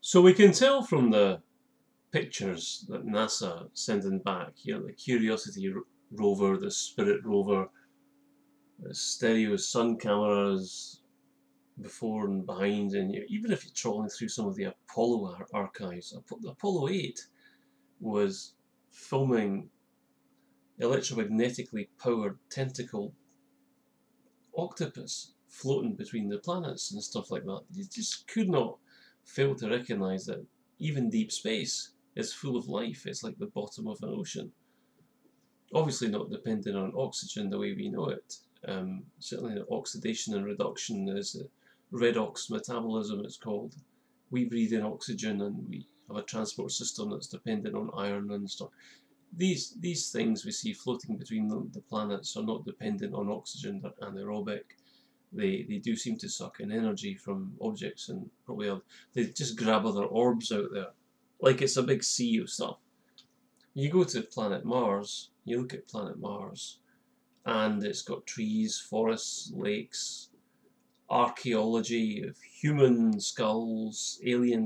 So we can tell from the pictures that NASA sending back, the Curiosity rover, the Spirit rover, the stereo sun cameras before and behind, and even if you're trawling through some of the Apollo archives, Apollo 8 was filming electromagnetically powered tentacle octopus floating between the planets and stuff like that. You just could not fail to recognize that even deep space is full of life. It's like the bottom of an ocean. Obviously not dependent on oxygen the way we know it. Certainly oxidation and reduction is redox metabolism, it's called. We breathe in oxygen and we have a transport system that's dependent on iron and stuff. These things we see floating between the planets are not dependent on oxygen. They're anaerobic. They do seem to suck in energy from objects, and probably they just grab other orbs out there, like it's a big sea of stuff. You go to planet Mars, you look at planet Mars, and it's got trees, forests, lakes, archaeology of human skulls, alien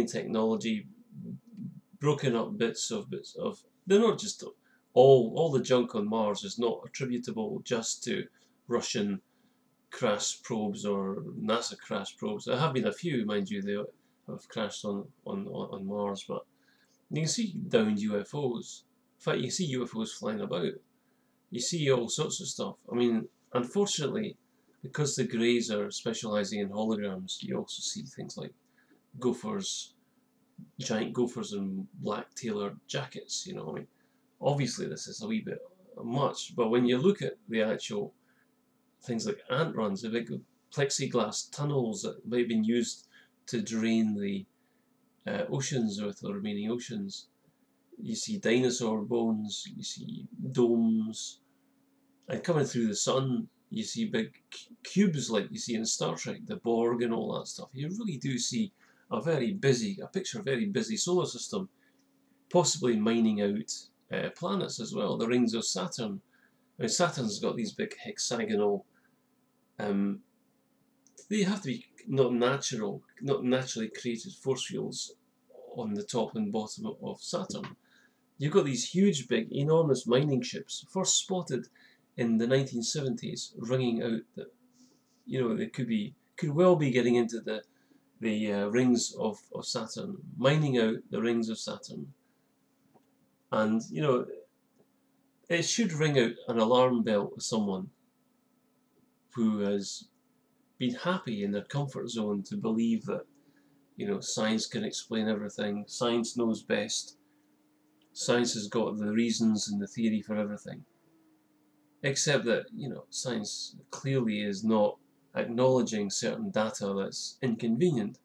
technology, broken up bits of. They're not just all the junk on Mars is not attributable just to Russian crash probes or NASA crash probes. There have been a few, mind you, they have crashed on Mars, but you can see downed UFOs. In fact, you can see UFOs flying about. You see all sorts of stuff. I mean, unfortunately, because the Greys are specialising in holograms, you also see things like gophers, giant gophers in black tailored jackets. I mean, obviously this is a wee bit much, but when you look at the actual things like ant runs, the big plexiglass tunnels that might have been used to drain the oceans or the remaining oceans. You see dinosaur bones, you see domes, and coming through the sun, you see big cubes like you see in Star Trek, the Borg and all that stuff. You really do see a picture of a very busy solar system, possibly mining out planets as well, the rings of Saturn. I mean, Saturn's got these big hexagonal, they have to be not naturally created force fields on the top and bottom of Saturn. You've got these huge, big, enormous mining ships, first spotted in the 1970s, ringing out that they could well be getting into the rings of Saturn, mining out the rings of Saturn, and it should ring out an alarm bell to someone who has been happy in their comfort zone to believe that science can explain everything, science knows best, science has got the reasons and the theory for everything. Except that science clearly is not acknowledging certain data that's inconvenient,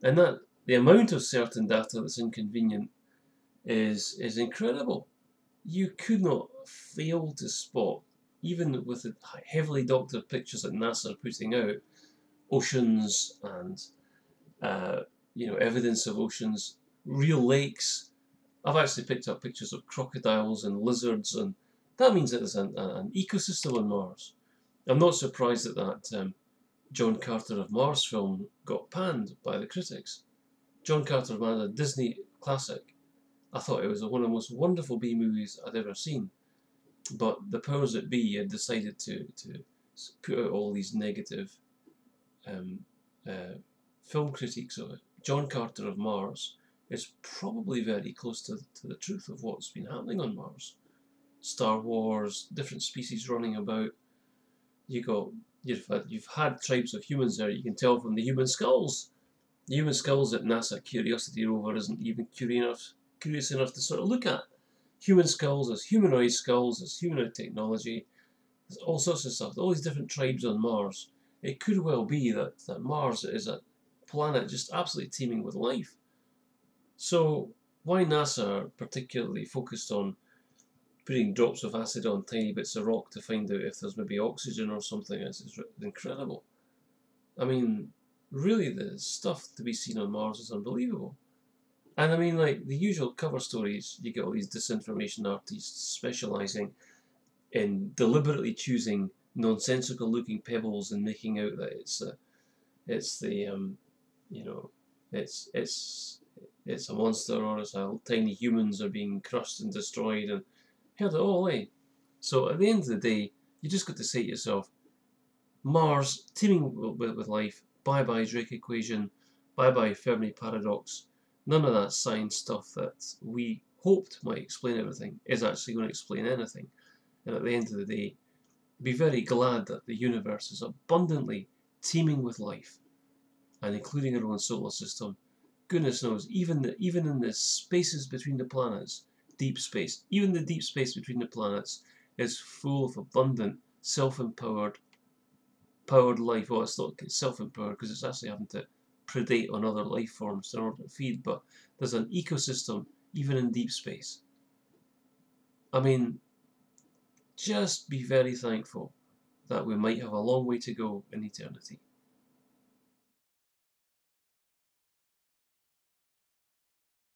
and that the amount of certain data that's inconvenient is incredible. You could not fail to spot, even with the heavily doctored pictures that NASA are putting out, oceans and evidence of oceans, real lakes. I've actually picked up pictures of crocodiles and lizards, and that means that there's an ecosystem on Mars. I'm not surprised that John Carter of Mars film got panned by the critics. John Carter of Mars, a Disney classic. I thought it was one of the most wonderful B movies I'd ever seen. But the powers that be had decided to put out all these negative film critiques of it. John Carter of Mars is probably very close to the truth of what's been happening on Mars. Star Wars, different species running about. You've had tribes of humans there. You can tell from the human skulls. The human skulls that NASA Curiosity rover isn't even curious enough to sort of look at. Human skulls, there's humanoid skulls, there's humanoid technology, there's all sorts of stuff. All these different tribes on Mars. It could well be that Mars is a planet just absolutely teeming with life. So why NASA are particularly focused on putting drops of acid on tiny bits of rock to find out if there's maybe oxygen or something is incredible. I mean, really, the stuff to be seen on Mars is unbelievable. And I mean, like the usual cover stories, you get all these disinformation artists specialising in deliberately choosing nonsensical-looking pebbles and making out that it's the you know, it's a monster, or it's a tiny humans are being crushed and destroyed, and heard it all, eh? So at the end of the day, you just got to say to yourself, Mars teeming with life, bye bye Drake equation, bye bye Fermi paradox. None of that science stuff that we hoped might explain everything is actually going to explain anything. And at the end of the day, be very glad that the universe is abundantly teeming with life, and including our own solar system. Goodness knows, even in the spaces between the planets, deep space, even the deep space between the planets is full of abundant, self-empowered, powered life. Well, it's not self-empowered because it's actually having to predate on other life forms in order to feed, but there's an ecosystem even in deep space. I mean, just be very thankful that we might have a long way to go in eternity.